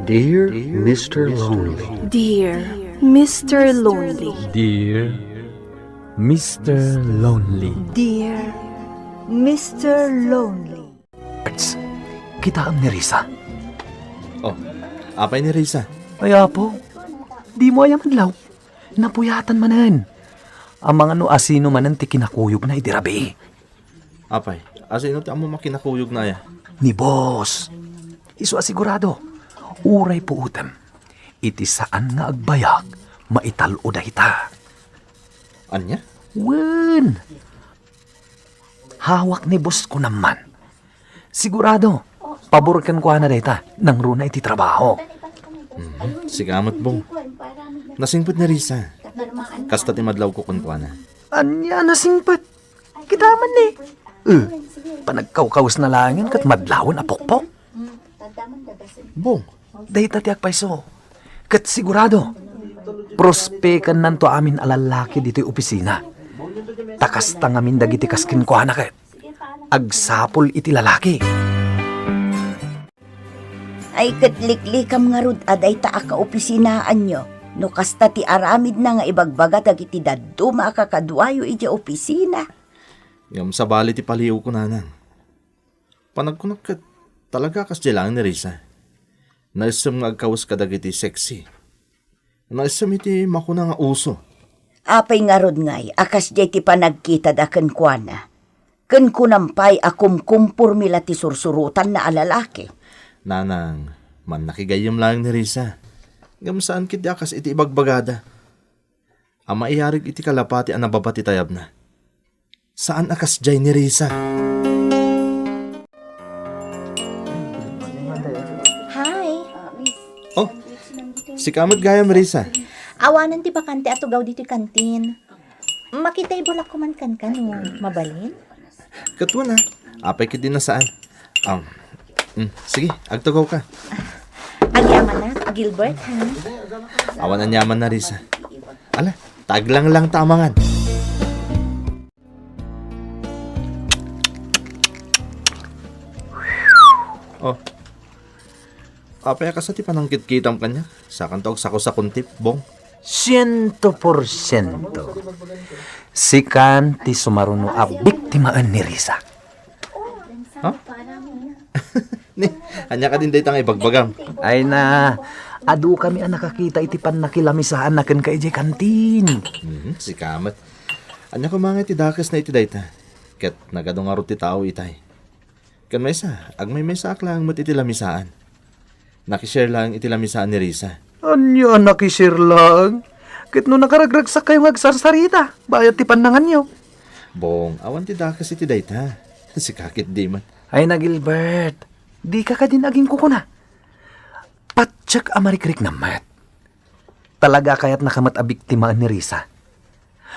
Dear Mr. Lonely. Dear Mr. Lonely. Dear Mr. Lonely. Dear Mr. Lonely. Kita ang ni Risa. Oh, apay ni Risa. Kaya po, di mo ayam adlaw. Napuyatan manan. Ang mga no asino manan ti kinakuyog na idirabi. Apay, asino ti amo makinakuyog na ya? Ni boss. Isu asigurado. Uray po utam. Iti saan nga agbayag, maitalo dahita. Anya? Wen. Hawak ni boss ko naman. Sigurado, paborkan ko na dahita nang runa iti trabaho. Sigamat bong. Nasingpot ni Risa. Kasta ti madlaw ko kunkwana. Anya nasingpat. Kitaman ni. Panagkawkaws na langin kat madlawon apokpok. Bong, Dahita tiyak paiso. Kat sigurado, prospekan nanto amin alalaki dito'y opisina. Takas tangamin dagiti kaskin ko anak. Agsapol iti lalaki. Ay katliklikam nga rod aday taa ka opisinaan nyo. No kasta ti aramid na nga ibagbaga dagiti daddo makakadwayo iti opisina. yung sa bali ti paliw ko nanan. Panagkunak kat talaga kas lang ni Risa. Naisam nga agkawas ka dagiti sexy. Naisam iti makuna nga uso. Apay nga rod ngay, akas jay ti panagkita da ken kuana. Ken kunampay akum kumpurmila ti sursurutan na alalaki. Nanang, man nakigayam lang ni Risa. Ngam saan kiti akas iti ibagbagada. Ang maiyarig iti kalapati ang nababati tayab na. Saan akas jay ni Risa? Hi. Oh, si kamot gayam Risa. Awanan ti bakante ato gaw dito kantin. Makitay bulak ko man kan no. Mabalin? Katwa na, apay kiti na saan. Sige, agtugaw ka. Agyaman na, Gilbert, ha? Awan ang yaman na Risa. Ala, taglang lang tamangan. Oh. Apay ka sa ti panangkit-kitam kanya. Sa kantog sako sa kuntip, bong. 100%. Sikan ti sumaruno a biktimaan ni Risa. Ni, anya ka din day tang ibagbagam. Ay na, adu kami ang nakakita iti pan nakilamisaan na ken kay kantin. Si kamat. Anya ko mga iti dakas na iti dayta. Ket nagadong aro ti tao itay. Kan may sa, ag may sak lang mo't iti lamisaan. Nakishare lang iti lamisaan ni Risa. Anya nakisir lang? Kit no nakaragragsak kayo magsarsarita, bayat ti panangan nyo. Bong, awan ti dakas iti dayta. Si kakit di man. Ay na Gilbert, di ka din aging kukuna. Patsak amarikrik na mat. Talaga kaya't nakamat abiktimaan ni Risa.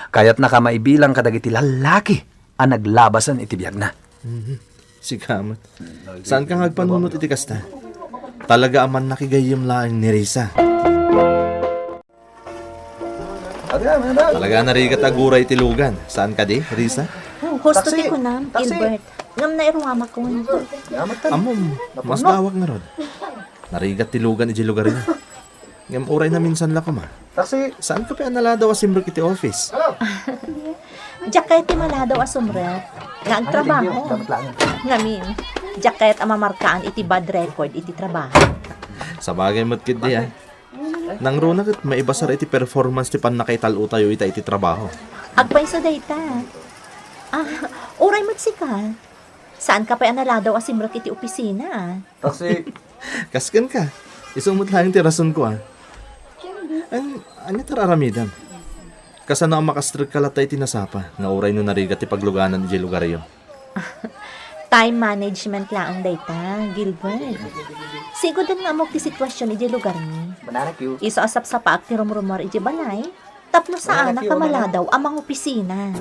Kaya't nakamaibilang kadagiti lalaki ang naglabasan iti biyag na. Si kamat. Saan ka ngagpanunot iti kasta? Talaga aman nakigayim lang ni Risa. Talaga narigat aguray iti lugan. Saan ka di, Risa? Hosto ti ko na, Gilbert. Ngam na iruama ko. Amom, mas dawag nga rod. Narigat ti lugan iti lugar niya. Ngam uray na minsan la ko ma. Taksi. Saan ka pa anala daw asimbrok iti office? Jakay ti maladaw asumret. Nga ang trabaho. Ngamin, jakay at amamarkaan iti bad record iti trabaho. Sa bagay matkid di Nang runa kat maibasar iti performance ti pan nakaitalo tayo iti trabaho. Agpay sa data. Uray magsikal. Saan ka pa analadaw asimrok iti opisina? Taksi. Kaskan ka. Isumot lang ti rason ko Ano tararamidan? Kasana ang makastrag kalatay tinasapa nga oray no narigat ti pagluganan iti lugar yun. Time management lang ang data, Gilbert. Sigod din nga mo ti sitwasyon iti lugar ni. Iso asap sa paak ti rumrumor iti balay. Tapno saan na kamaladaw amang opisina.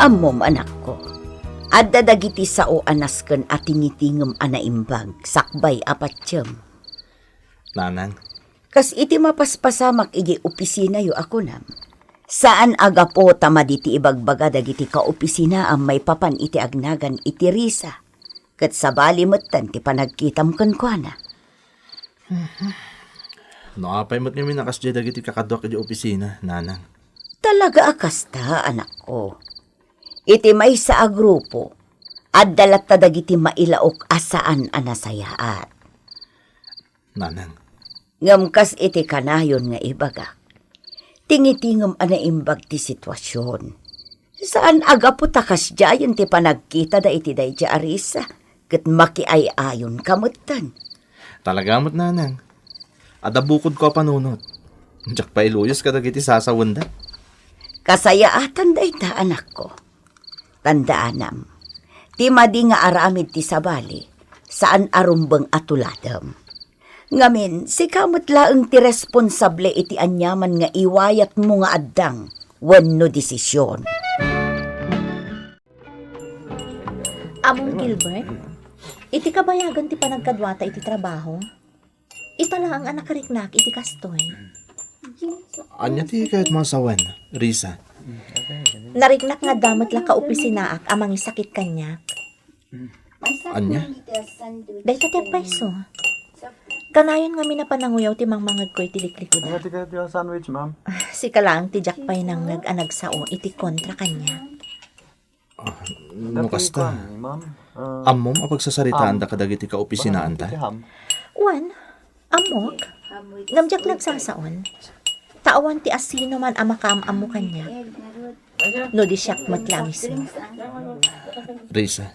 Amom anak ko. Adda dagiti sao anasken atingitingem anaimbag sakbay apatsyem. Nanang, Kas iti mapaspasamak iti opisina yu ako nam. Saan aga po tama diti ibagbaga dagiti ka opisina ang may papan iti agnagan iti Risa. Kat sa bali mo't ti panagkitam kan kwa na. Naapay mo't kami nakasdya dagiti kakadwak iti opisina, nanang. Talaga akasta, anak ko. Iti may sa agrupo, at dalat ta dagiti mailaok asaan anasayaat. Nanang, Ngamkas iti kanayon nga ibaga. Tingitingom anaimbag ti sitwasyon. Saan aga po takas jayon ti panagkita da iti day arisa, kat makiay-ayon kamutan. talaga mo't nanang. Adabukod ko panunot. Diyak pa iluyos ka dagiti sasawanda. Kasayaatan da ita, anak ko. Tandaanam, ti madi nga aramid ti sabali, saan arumbang atuladam. Ngamin, si kamot laeng ti responsable iti anyaman nga iwayat mo nga addang, wenno desisyon. Among Gilbert, iti kabayagan ti panagkadwata iti trabaho. Ita lang ang anak kariknak iti kastoy. Anya ti kahit masawan, Risa. Nariknak nga damat la kaopisinaak amang sakit kanya. Anya? Dahil tatempay so. Kanayon nga minapananguyaw ti mangmangag ko iti likliko da. sandwich, ma'am. Si kalaang ti jakpay nang nag-anag sao iti kontra kanya. Mukasta. Amom apagsasaritaan da kadagiti kaopisinaan ta. Wan, amok, ngamjak nagsasaon. Tawan ti asino man amakam amo kanya. No di siyak matla mismo. Risa,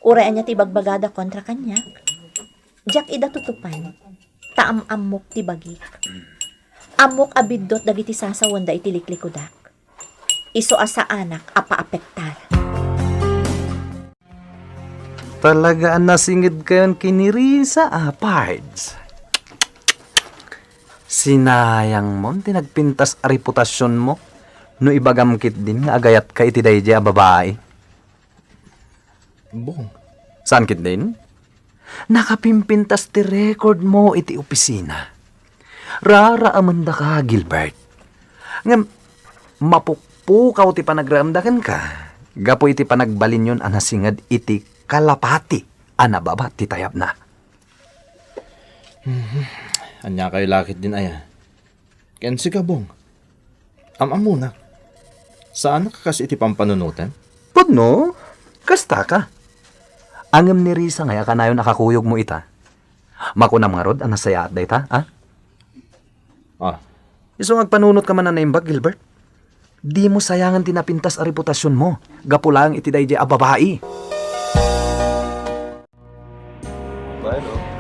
Uraan niya ti bagbagada kontra kanya. Jak ida tutupan. Taam amok ti bagik. Amok abidot dagiti sasawan da iti liklikodak. Iso asa anak apa-apektar. Talagaan nasingid kayon kinirisa, Pards. Sinayang mo, tinagpintas a reputasyon mo, no ibagamkit din nga agayat ka iti dayjay a babae. bong. Saan kit din? Nakapimpintas ti record mo iti opisina. Raraamanda ka, Gilbert. Ngam, mapukpukaw ti panagramdakan ka. Gapo iti panagbalin yun anasingad iti kalapati. Anababa ti tayap na. Anya kayo lakit din aya. Ken si kabong. Amuna. Saan ka kasi iti pampanunutan? Pudno, kasta ka. Angam ni Risa ngaya kanayon nakakuyog mo ita. Makunam nga rod, anasaya at dayta, ha? Iso agpanunot ka man na naimbag, Gilbert. Di mo sayangan tinapintas a reputasyon mo. Gapulang iti dayjay a babae.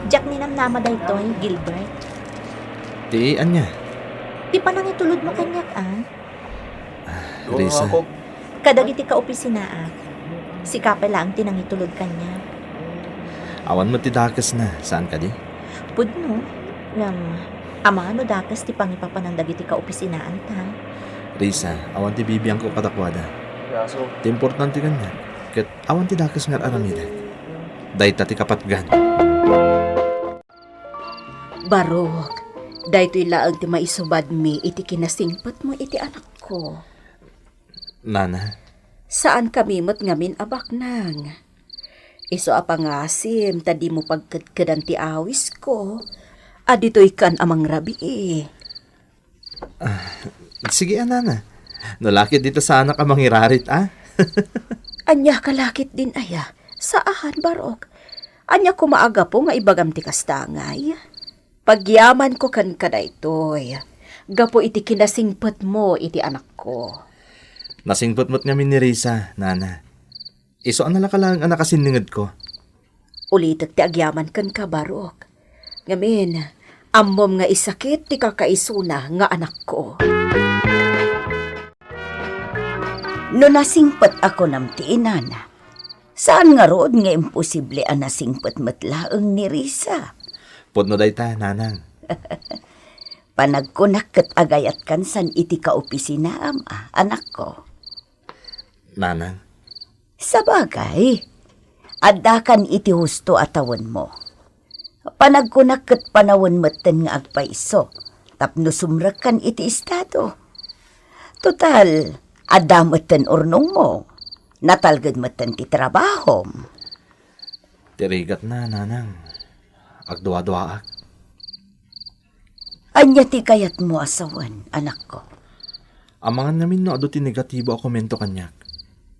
Jak ninamnama da ito, Gilbert. Di anya. Di pa nang itulod mo kanyak, Risa, Kadagiti ka opisinaak. Si kapela ang tinangitulod kanya. awan mo ti dakas na. Saan ka di? Pudno, ngam amano dakas ti pangipapanang dagiti ka opisinaan ta. Risa, awan ti bibiyang ko kadakwada. Ti importante kanya. Ket awan ti dakas nga aramida. Dayta ti kapatgan. Barok, daytoy laang ti maisubad mi iti kinasingpat mo iti anak ko. Nana, Saan kami mo't ngamin abak nang? Iso apangasim, tadi mo pagkadkadan ti awis ko. Adito'y kan amang rabi eh. sige nana. Nalakit dito sa anak ang mangirarit, Anya kalakit din aya. Saan, Barok? Anya kumaaga po nga ibagam ti kastangay. Pagyaman ko kan kadaytoy. Gapo iti kinasingpet mo iti anak ko. Nasingpot-mot nga ni Risa, nana. Iso ang nalakalang anak kasiningad ko. Ulitat ti agyaman kan ka, Barok. Ngamin, amom nga isakit ti kakaisuna nga anak ko. No nasingpat ako nam ti inana, saan nga rood nga imposible ang nasingpat matlaeng ni Risa? Pudno dayta, nanang. Panagkunak kat agayat kan san iti kaopisina anak ko. Nanang, Sa bagay, addakan iti husto atawan mo. Panagkunak kat panawon maten nga agpaiso, tapno sumrakan iti estado. Total, adda maten urnong mo, natalgad maten ti trabahom. Tirigat na, nanang. Agdwa-dwaak. Anya ti kayat mo asawan, anak ko. Amangan namin no ado ti negatibo a komento kanyak.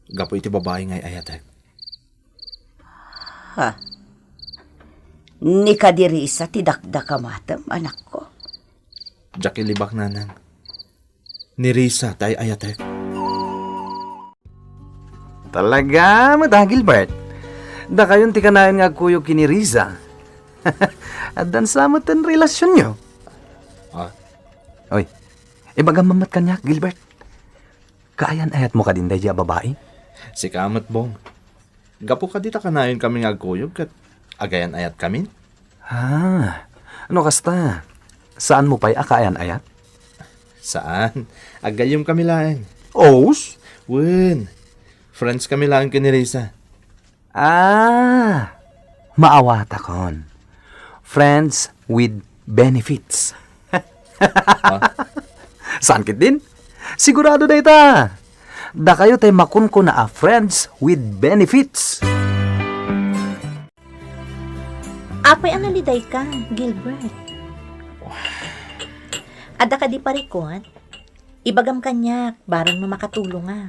Gapo iti babae ngay ayatek. Ha? Ni kadirisa ti dakdakamatam, anak ko. Jackie libak nanang. Ni Risa tay ayatek. Talaga mo da, Gilbert. Da kayon ti kanayon nga kuyo kini Riza. At dan samot ang relasyon nyo. Ah, Oy, ibagam mamat kanyak, Gilbert. Kaayan ayat mo ka din day babae? si kamat bong. Gapo ka dita kanayon kami nga agkuyog kat agayan ayat kami. Ano kasta? Saan mo pa'y akaayan ayat? Saan? Agayom kami lang. Os? Wen. Friends kami lang kini Risa. Maawata kon. Friends with benefits. Saan kit din? Sigurado day ta. Da kayo tay makun ko na friends with benefits. Apay ang naliday ka, Gilbert. Ada ka di parikot? Ibagam kanyak, baron mo makatulong nga.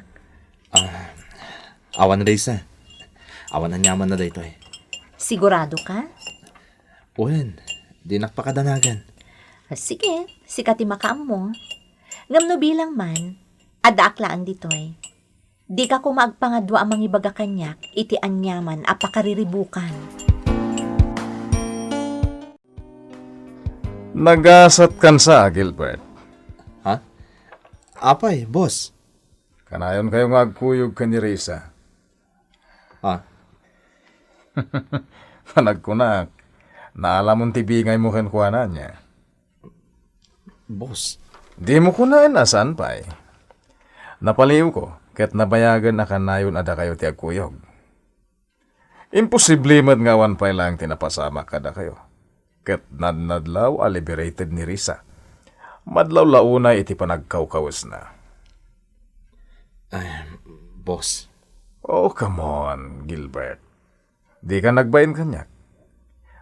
Awan na Risa. Awan na nyaman na dayto eh. Sigurado ka? Wen. Di nakpakadanagan. Sige, sikati makaam mo. Ngamno bilang man, ada aklaan ditoy. Di ka kumagpangadwa ang mangibaga kanyak, iti anyaman apakariribukan. Nagasat kan sa, Gilbert. Ha? Apay, boss. Kanayon kayo nga agkuyog ka ni Risa. Ah, Panagkunak, naalamon tibingay mo kan kuana niya. boss. Di mo kunain asan pa'y. Napaliw ko, ket nabayagan na kanayon ada kayo ti agkuyog. Imposible man ngawan pa'y lang tinapasama kada kayo. Ket nadnadlaw a liberated ni Risa. Madlaw launa iti panagkawkawas na. Boss. Oh, come on, Gilbert. Di ka nagbayin kanyak.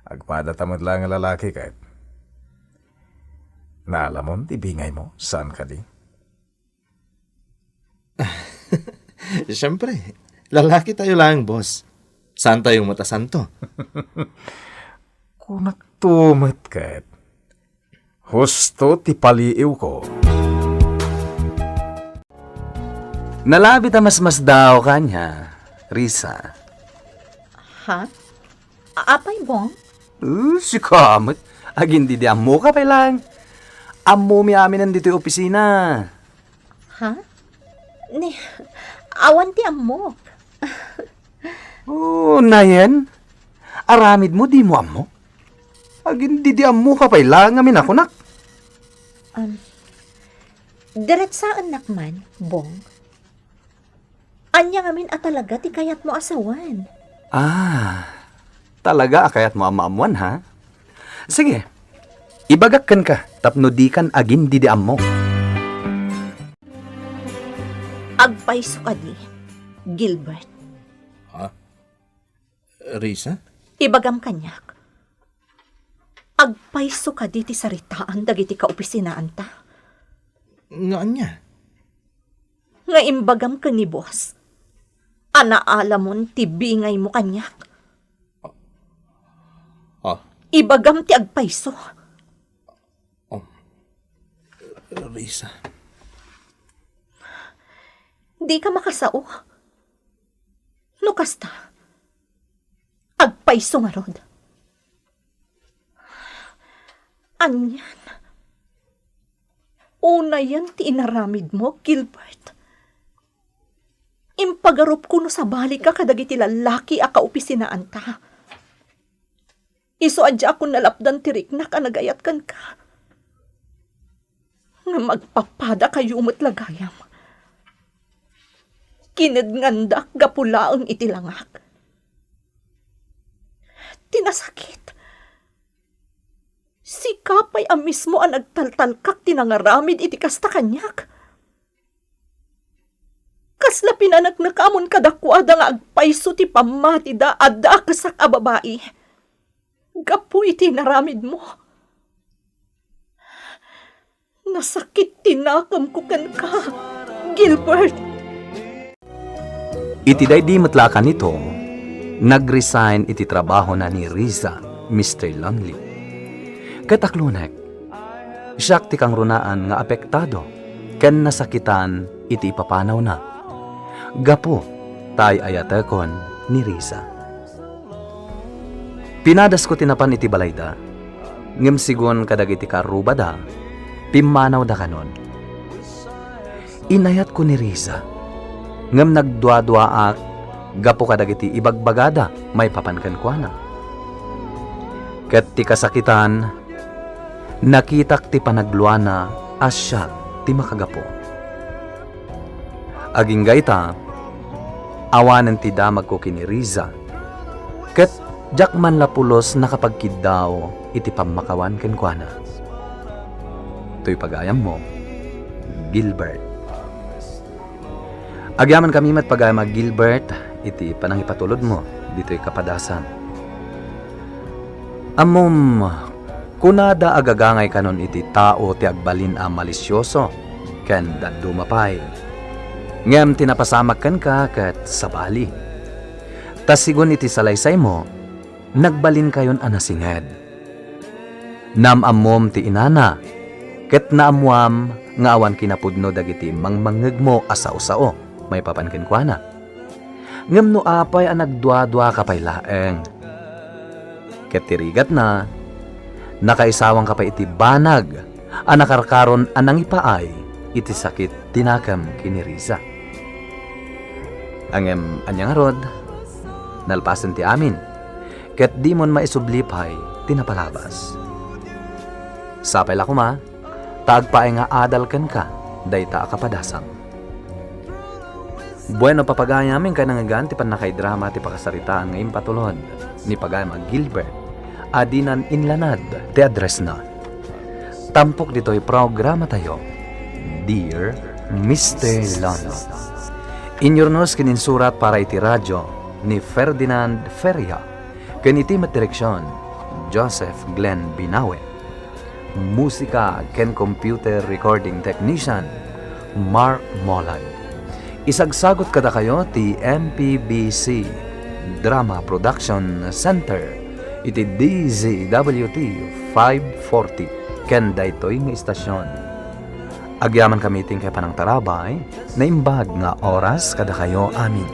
Agpadatamad lang ang lalaki kahit. Naalamon, ibingay mo, saan ka di? Siyempre, lalaki tayo lang, boss. Saan tayong matasanto? Kunak tumit kahit. Husto ti paliiw ko. Nalabit a mas daw kanya, Risa. Ha? Apay bong? Si Kamot. Agin di mo ka pa lang. Amo mi amin nandito yung opisina. Ha? Ni, awan ti amok. Nayen. Aramid mo, di mo amo. Agin di mo ka pa lang amin ako nak. Diret saan nakman, bong? Anya ngamin at talaga ti kayat mo asawan. Talaga akayat mo amamuan ha? Sige, ibagakkan ka, tapno di kan agin di mo. Agpaiso ka di, Gilbert. Risa? Ibagam kanyak. Agpaiso ka di ti saritaan dagiti ka opisinaan ta. Nga niya? Nga imbagam ka ni boss. Anaalamon ti bingay mo kanyak. Ibagam ti agpaiso. Risa. Di ka makasao. No kasta. Agpaiso nga rod. Anyan. Una yan ti inaramid mo, Gilbert. Impagarup ko no sa balik ka kadagiti lalaki a kaupisinaan ta. Iso adya ako nalapdan tirik na kanagayat kan ka. Nga magpapada kayo umatlagayam. Kinadngandak gapulaang itilangak. Tinasakit. Si Kapay ang mismo ang nagtaltalkak tinangaramid iti kasta kanyak. Kasla pinanak na kamon kadakwada nga agpaiso ti pamati da adda kasak a babae. Gapo iti naramid mo. Nasakit tinakam ko kan ka, Gilbert. Iti di matlakan nito, nag-resign iti trabaho na ni Riza, Mr. Longley. Kataklunek, siyak ti kang runaan nga apektado, ken nasakitan iti papanaw na. Gapo, tay ayatekon ni Riza. Pinadas ko tinapan iti balayda, ngem sigon kadag iti karubada, pimanaw da kanon. Inayat ko ni Riza, ngem nagdwa-dwaak, gapo kadag iti ibagbagada, may papankan ko na. Ket ti kasakitan, nakitak ti panagluana, asya ti makagapo. Aging gayta, awanan ti damag ko kini Riza, ket jakman lapulos nakapagkidaw iti pamakawan ken kuana. To'y pagayam mo, Gilbert. Agyaman kami mat pagayam Gilbert, iti panangipatulod mo, dito'y kapadasan. Amom, kunada agagangay kanon iti tao ti agbalin a malisyoso, ken dadumapay. Ngem tinapasamak kan ka ket sabali. Tas sigun iti salaysay mo, nagbalin kayon anasinged. Namamom ti inana, ket naamwam nga awan kinapudno dagiti mangmangeg mo asaw-sao, may papanken kuana. Ngem no apay a nagdwa-dwa kapay laeng. Ket tirigat na, nakaisawang kapay iti banag, a nakarkaron anang ipaay, iti sakit tinakam kini Riza. Angem anyang arod, nalpasan ti amin, ket di mon maisublipay tinapalabas. Sapay la kuma, taagpaay nga adal ken ka, dayta kapadasam. Bueno papagayamin ka nangagan ti panakaidrama ti pakasaritaan ngayon patulod ni pagayam Gilbert, adinan inlanad ti address na. Tampok dito'y programa tayo, Dear Mr. Longley. Inyornos kininsurat para iti radyo ni Ferdinand Feria, ken iti direksyon Joseph Glenn Binawe. Musika ken computer recording technician Mark Molag. Isagsagot kada kayo ti MPBC Drama Production Center iti DZWT 540 ken daytoy nga istasyon. Agyaman kami ting kay panang tarabay na imbag nga oras kada kayo amin.